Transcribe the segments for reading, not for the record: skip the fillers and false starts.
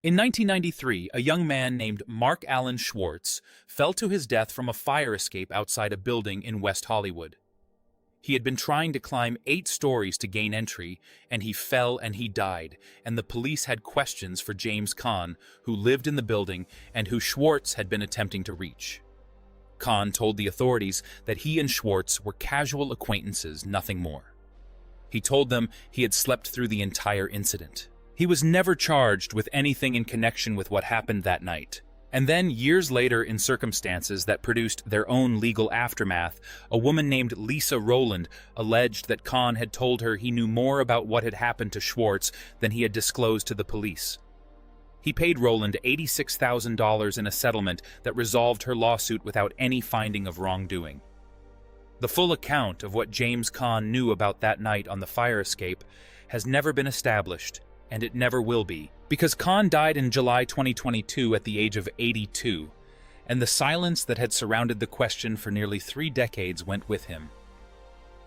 In 1993, a young man named Mark Allan Schwarz fell to his death from a fire escape outside a building in West Hollywood. He had been trying to climb 8 stories to gain entry, and he fell and he died, and the police had questions for James Caan, who lived in the building and who Schwarz had been attempting to reach. Caan told the authorities that he and Schwarz were casual acquaintances, nothing more. He told them he had slept through the entire incident. He was never charged with anything in connection with what happened that night. And then, years later, in circumstances that produced their own legal aftermath, a woman named Lisa Roland alleged that Caan had told her he knew more about what had happened to Schwarz than he had disclosed to the police. He paid Roland $86,000 in a settlement that resolved her lawsuit without any finding of wrongdoing. The full account of what James Caan knew about that night on the fire escape has never been established, and it never will be, because Caan died in July 2022 at the age of 82, and the silence that had surrounded the question for nearly 3 decades went with him.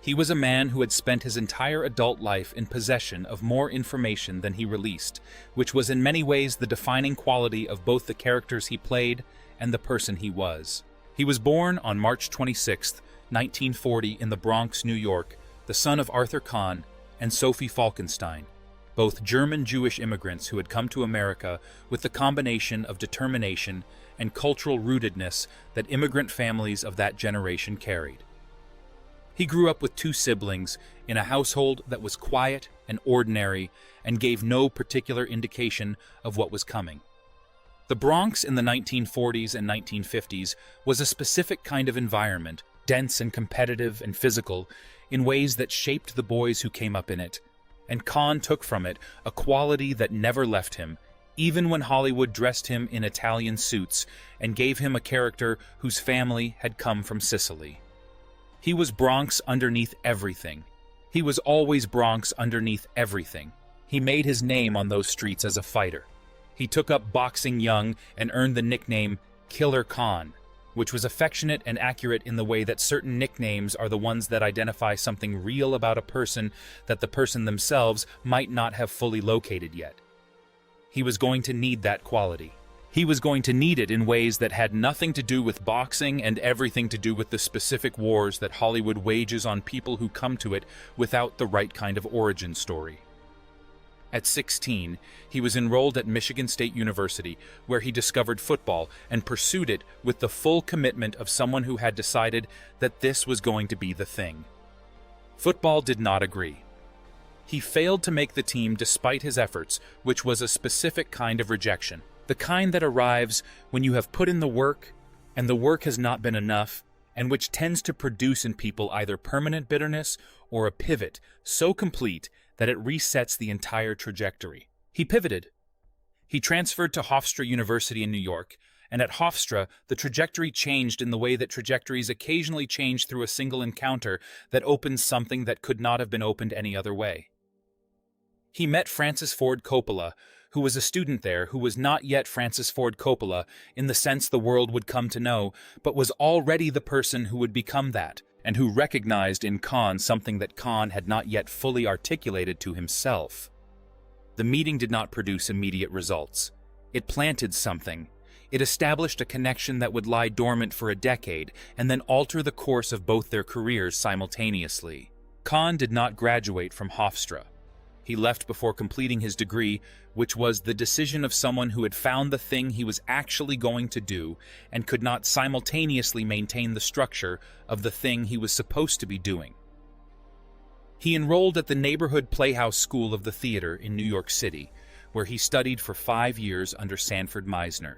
He was a man who had spent his entire adult life in possession of more information than he released, which was in many ways the defining quality of both the characters he played and the person he was. He was born on March 26, 1940 in the Bronx, New York, the son of Arthur Caan and Sophie Falkenstein, both German Jewish immigrants who had come to America with the combination of determination and cultural rootedness that immigrant families of that generation carried. He grew up with 2 siblings in a household that was quiet and ordinary and gave no particular indication of what was coming. The Bronx in the 1940s and 1950s was a specific kind of environment, dense and competitive and physical, in ways that shaped the boys who came up in it. And Caan took from it a quality that never left him, even when Hollywood dressed him in Italian suits and gave him a character whose family had come from Sicily. He was Bronx underneath everything. He was always Bronx underneath everything. He made his name on those streets as a fighter. He took up boxing young and earned the nickname Killer Caan, which was affectionate and accurate in the way that certain nicknames are the ones that identify something real about a person that the person themselves might not have fully located yet. He was going to need that quality. He was going to need it in ways that had nothing to do with boxing and everything to do with the specific wars that Hollywood wages on people who come to it without the right kind of origin story. At 16, he was enrolled at Michigan State University, where he discovered football and pursued it with the full commitment of someone who had decided that this was going to be the thing. Football did not agree. He failed to make the team despite his efforts, which was a specific kind of rejection, the kind that arrives when you have put in the work and the work has not been enough, and which tends to produce in people either permanent bitterness or a pivot so complete that it resets the entire trajectory. He pivoted. He transferred to Hofstra University in New York, and at Hofstra, the trajectory changed in the way that trajectories occasionally change through a single encounter that opens something that could not have been opened any other way. He met Francis Ford Coppola, who was a student there who was not yet Francis Ford Coppola in the sense the world would come to know, but was already the person who would become that, and who recognized in Caan something that Caan had not yet fully articulated to himself. The meeting did not produce immediate results. It planted something. It established a connection that would lie dormant for a decade and then alter the course of both their careers simultaneously. Caan did not graduate from Hofstra. He left before completing his degree, which was the decision of someone who had found the thing he was actually going to do and could not simultaneously maintain the structure of the thing he was supposed to be doing. He enrolled at the Neighborhood Playhouse School of the Theater in New York City, where he studied for 5 years under Sanford Meisner,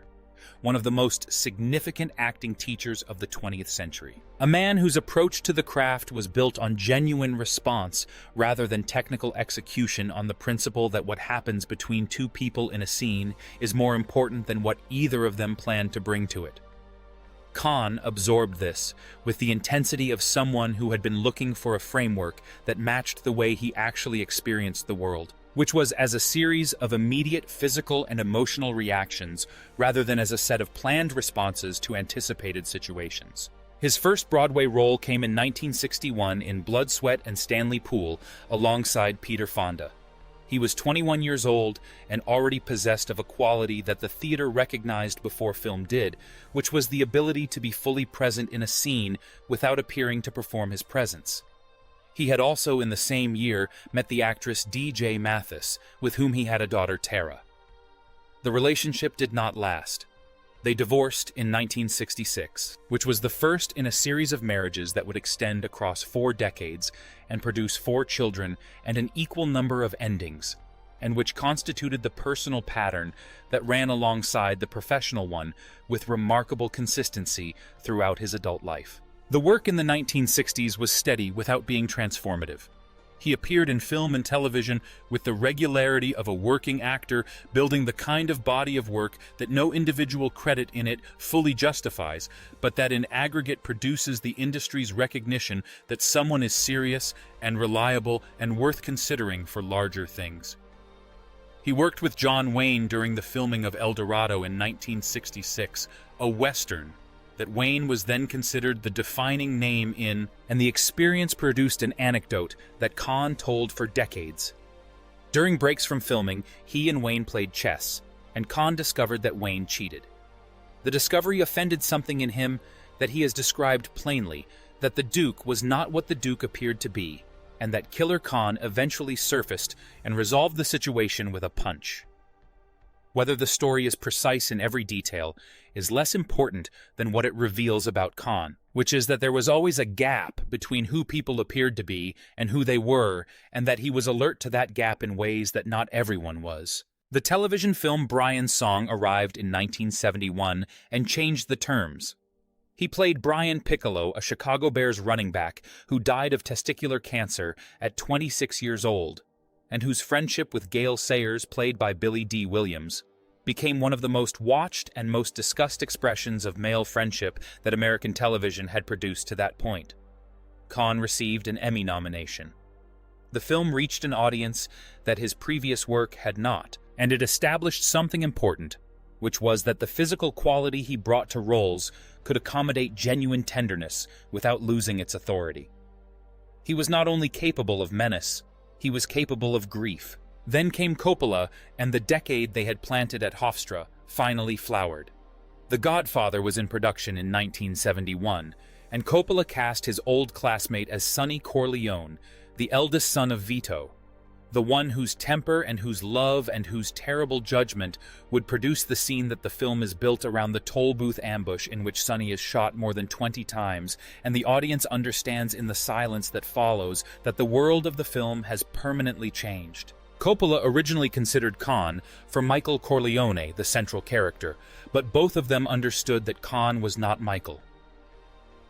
one of the most significant acting teachers of the 20th century. A man whose approach to the craft was built on genuine response rather than technical execution, on the principle that what happens between 2 people in a scene is more important than what either of them planned to bring to it. Caan absorbed this with the intensity of someone who had been looking for a framework that matched the way he actually experienced the world, which was as a series of immediate physical and emotional reactions rather than as a set of planned responses to anticipated situations. His first Broadway role came in 1961 in Blood, Sweat, and Stanley Pool alongside Peter Fonda. He was 21 years old and already possessed of a quality that the theater recognized before film did, which was the ability to be fully present in a scene without appearing to perform his presence. He had also, in the same year, met the actress D.J. Mathis, with whom he had a daughter, Tara. The relationship did not last. They divorced in 1966, which was the first in a series of marriages that would extend across 4 decades and produce 4 children and an equal number of endings, and which constituted the personal pattern that ran alongside the professional one with remarkable consistency throughout his adult life. The work in the 1960s was steady without being transformative. He appeared in film and television with the regularity of a working actor, building the kind of body of work that no individual credit in it fully justifies, but that in aggregate produces the industry's recognition that someone is serious and reliable and worth considering for larger things. He worked with John Wayne during the filming of El Dorado in 1966, a Western that Wayne was then considered the defining name in, and the experience produced an anecdote that Caan told for decades. During breaks from filming, he and Wayne played chess, and Caan discovered that Wayne cheated. The discovery offended something in him that he has described plainly, that the Duke was not what the Duke appeared to be, and that Killer Caan eventually surfaced and resolved the situation with a punch. Whether the story is precise in every detail is less important than what it reveals about Caan, which is that there was always a gap between who people appeared to be and who they were, and that he was alert to that gap in ways that not everyone was. The television film Brian's Song arrived in 1971 and changed the terms. He played Brian Piccolo, a Chicago Bears running back who died of testicular cancer at 26 years old, and whose friendship with Gale Sayers, played by Billy D. Williams, became one of the most watched and most discussed expressions of male friendship that American television had produced to that point. Caan received an Emmy nomination. The film reached an audience that his previous work had not, and it established something important, which was that the physical quality he brought to roles could accommodate genuine tenderness without losing its authority. He was not only capable of menace, he was capable of grief. Then came Coppola, and the decade they had planted at Hofstra finally flowered. The Godfather was in production in 1971, and Coppola cast his old classmate as Sonny Corleone, the eldest son of Vito, the one whose temper and whose love and whose terrible judgment would produce the scene that the film is built around the toll booth ambush in which Sonny is shot more than 20 times, and the audience understands in the silence that follows that the world of the film has permanently changed. Coppola originally considered Caan for Michael Corleone, the central character, but both of them understood that Caan was not Michael.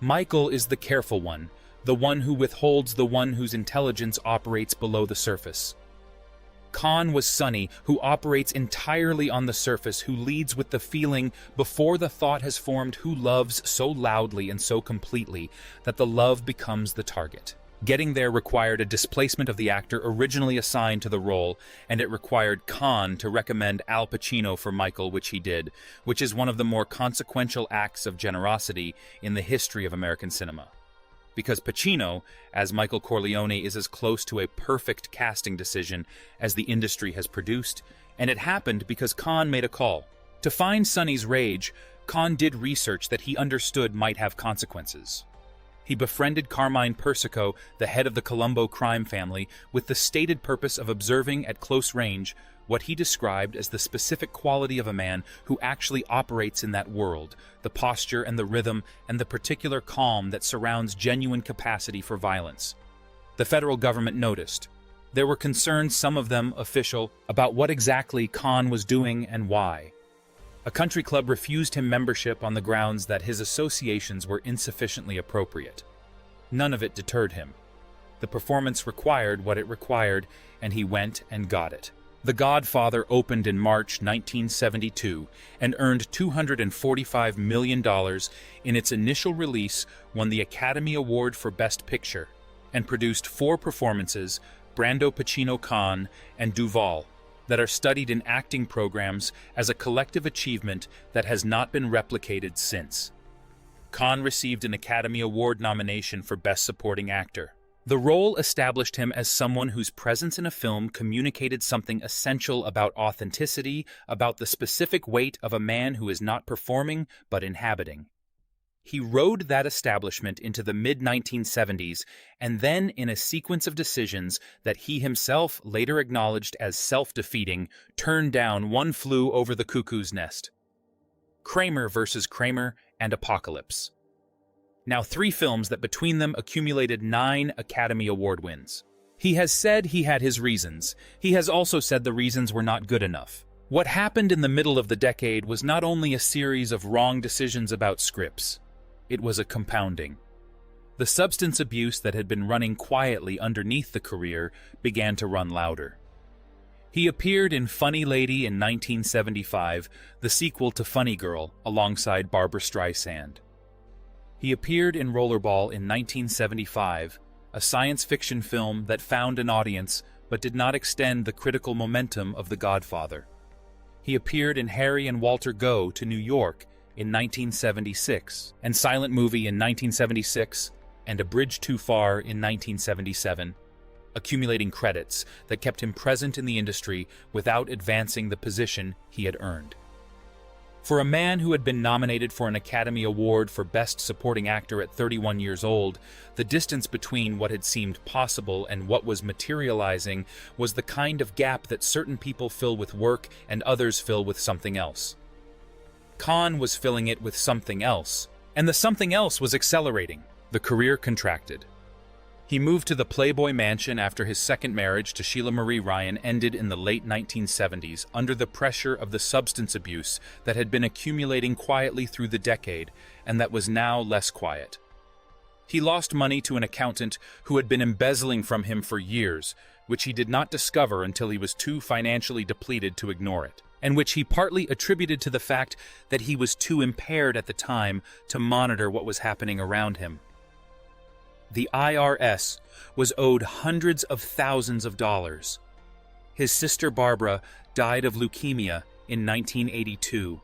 Michael is the careful one, the one who withholds, the one whose intelligence operates below the surface. Caan was Sonny, who operates entirely on the surface, who leads with the feeling before the thought has formed, who loves so loudly and so completely that the love becomes the target. Getting there required a displacement of the actor originally assigned to the role, and it required Caan to recommend Al Pacino for Michael, which he did, which is one of the more consequential acts of generosity in the history of American cinema. Because Pacino, as Michael Corleone, is as close to a perfect casting decision as the industry has produced, and it happened because Caan made a call. To find Sonny's rage, Caan did research that he understood might have consequences. He befriended Carmine Persico, the head of the Colombo crime family, with the stated purpose of observing at close range what he described as the specific quality of a man who actually operates in that world, the posture and the rhythm and the particular calm that surrounds genuine capacity for violence. The federal government noticed. There were concerns, some of them official, about what exactly Caan was doing and why. A country club refused him membership on the grounds that his associations were insufficiently appropriate. None of it deterred him. The performance required what it required, and he went and got it. The Godfather opened in March 1972 and earned $245 million in its initial release, won the Academy Award for Best Picture, and produced 4 performances, Brando, Pacino, Caan, and Duvall, that are studied in acting programs as a collective achievement that has not been replicated since. Caan received an Academy Award nomination for Best Supporting Actor. The role established him as someone whose presence in a film communicated something essential about authenticity, about the specific weight of a man who is not performing but inhabiting. He rode that establishment into the mid-1970s, and then in a sequence of decisions that he himself later acknowledged as self-defeating, turned down One Flew Over the Cuckoo's Nest, Kramer vs. Kramer, and Apocalypse. Now 3 films that between them accumulated 9 Academy Award wins. He has said he had his reasons. He has also said the reasons were not good enough. What happened in the middle of the decade was not only a series of wrong decisions about scripts. It was a compounding. The substance abuse that had been running quietly underneath the career began to run louder. He appeared in Funny Lady in 1975, the sequel to Funny Girl, alongside Barbra Streisand. He appeared in Rollerball in 1975, a science fiction film that found an audience but did not extend the critical momentum of The Godfather. He appeared in Harry and Walter Go to New York in 1976, and Silent Movie in 1976, and A Bridge Too Far in 1977, accumulating credits that kept him present in the industry without advancing the position he had earned. For a man who had been nominated for an Academy Award for Best Supporting Actor at 31 years old, the distance between what had seemed possible and what was materializing was the kind of gap that certain people fill with work and others fill with something else. Caan was filling it with something else, and the something else was accelerating. The career contracted. He moved to the Playboy Mansion after his second marriage to Sheila Marie Ryan ended in the late 1970s under the pressure of the substance abuse that had been accumulating quietly through the decade and that was now less quiet. He lost money to an accountant who had been embezzling from him for years, which he did not discover until he was too financially depleted to ignore it, and which he partly attributed to the fact that he was too impaired at the time to monitor what was happening around him. The IRS was owed hundreds of thousands of dollars. His sister Barbara died of leukemia in 1982,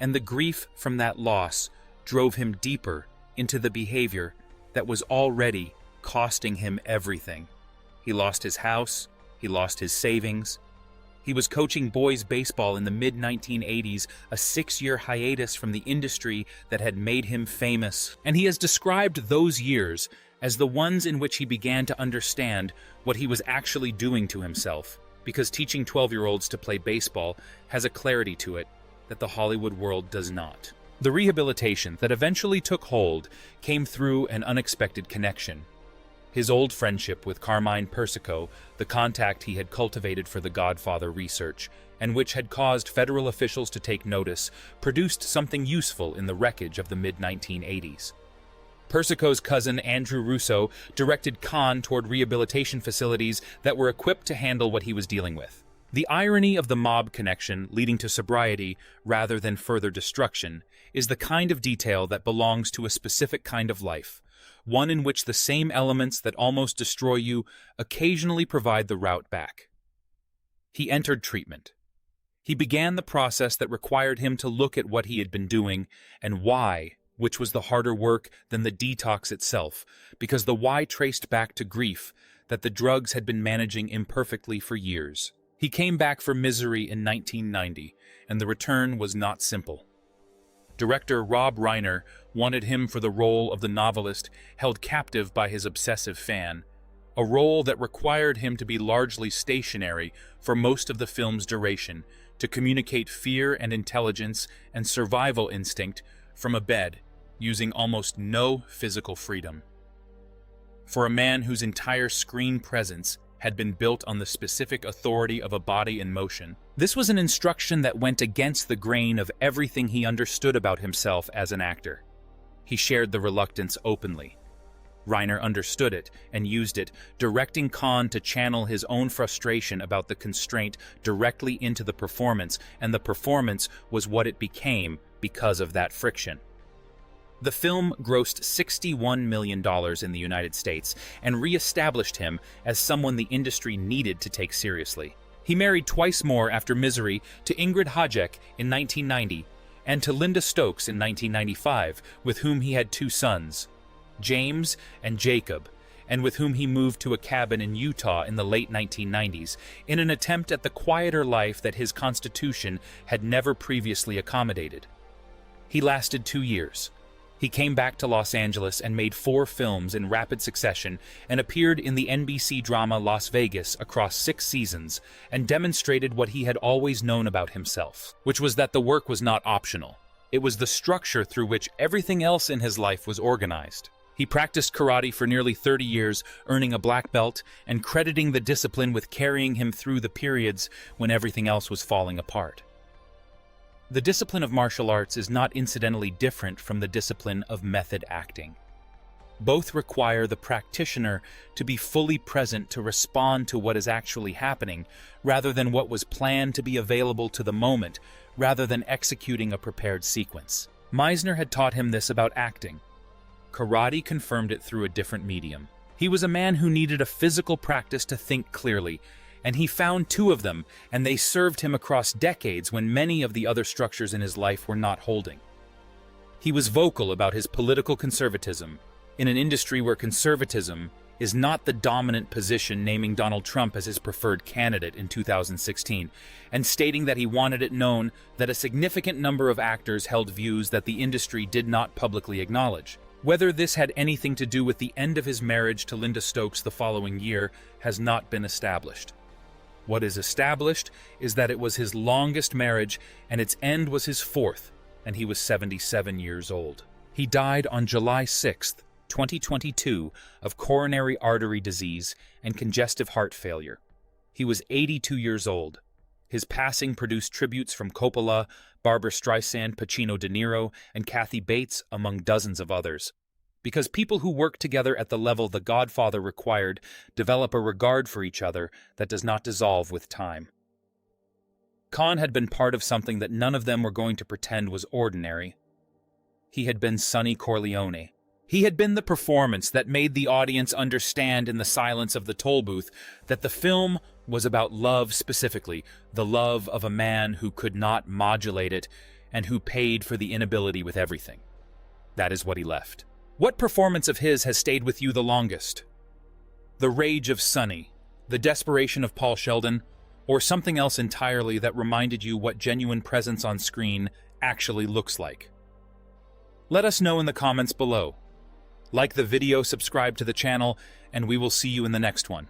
and the grief from that loss drove him deeper into the behavior that was already costing him everything. He lost his house, he lost his savings. He was coaching boys baseball in the mid-1980s, a 6-year hiatus from the industry that had made him famous. And he has described those years as the ones in which he began to understand what he was actually doing to himself, because teaching 12-year-olds to play baseball has a clarity to it that the Hollywood world does not. The rehabilitation that eventually took hold came through an unexpected connection. His old friendship with Carmine Persico, the contact he had cultivated for the Godfather research, and which had caused federal officials to take notice, produced something useful in the wreckage of the mid-1980s. Persico's cousin Andrew Russo directed Caan toward rehabilitation facilities that were equipped to handle what he was dealing with. The irony of the mob connection leading to sobriety rather than further destruction is the kind of detail that belongs to a specific kind of life, one in which the same elements that almost destroy you occasionally provide the route back. He entered treatment. He began the process that required him to look at what he had been doing and why, which was the harder work than the detox itself, because the why traced back to grief that the drugs had been managing imperfectly for years. He came back for Misery in 1990, and the return was not simple. Director Rob Reiner wanted him for the role of the novelist held captive by his obsessive fan, a role that required him to be largely stationary for most of the film's duration, to communicate fear and intelligence and survival instinct from a bed, using almost no physical freedom. For a man whose entire screen presence had been built on the specific authority of a body in motion, this was an instruction that went against the grain of everything he understood about himself as an actor. He shared the reluctance openly. Reiner understood it and used it, directing Caan to channel his own frustration about the constraint directly into the performance, and the performance was what it became because of that friction. The film grossed $61 million in the United States and re-established him as someone the industry needed to take seriously. He married twice more after Misery, to Ingrid Hajek in 1990 and to Linda Stokes in 1995, with whom he had 2 sons, James and Jacob, and with whom he moved to a cabin in Utah in the late 1990s in an attempt at the quieter life that his constitution had never previously accommodated. He lasted 2 years. He came back to Los Angeles and made 4 films in rapid succession and appeared in the NBC drama Las Vegas across 6 seasons and demonstrated what he had always known about himself, which was that the work was not optional. It was the structure through which everything else in his life was organized. He practiced karate for nearly 30 years, earning a black belt and crediting the discipline with carrying him through the periods when everything else was falling apart. The discipline of martial arts is not incidentally different from the discipline of method acting. Both require the practitioner to be fully present to respond to what is actually happening, rather than what was planned to be available to the moment, rather than executing a prepared sequence. Meisner had taught him this about acting. Karate confirmed it through a different medium. He was a man who needed a physical practice to think clearly, and he found 2 of them, and they served him across decades when many of the other structures in his life were not holding. He was vocal about his political conservatism, in an industry where conservatism is not the dominant position, naming Donald Trump as his preferred candidate in 2016, and stating that he wanted it known that a significant number of actors held views that the industry did not publicly acknowledge. Whether this had anything to do with the end of his marriage to Linda Stokes the following year has not been established. What is established is that it was his longest marriage, and its end was his 4th, and he was 77 years old. He died on July 6, 2022, of coronary artery disease and congestive heart failure. He was 82 years old. His passing produced tributes from Coppola, Barbra Streisand, Pacino De Niro, and Kathy Bates, among dozens of others. Because people who work together at the level The Godfather required develop a regard for each other that does not dissolve with time. Caan had been part of something that none of them were going to pretend was ordinary. He had been Sonny Corleone. He had been the performance that made the audience understand in the silence of the toll booth that the film was about love specifically, the love of a man who could not modulate it and who paid for the inability with everything. That is what he left. What performance of his has stayed with you the longest? The rage of Sonny, the desperation of Paul Sheldon, or something else entirely that reminded you what genuine presence on screen actually looks like? Let us know in the comments below. Like the video, subscribe to the channel, and we will see you in the next one.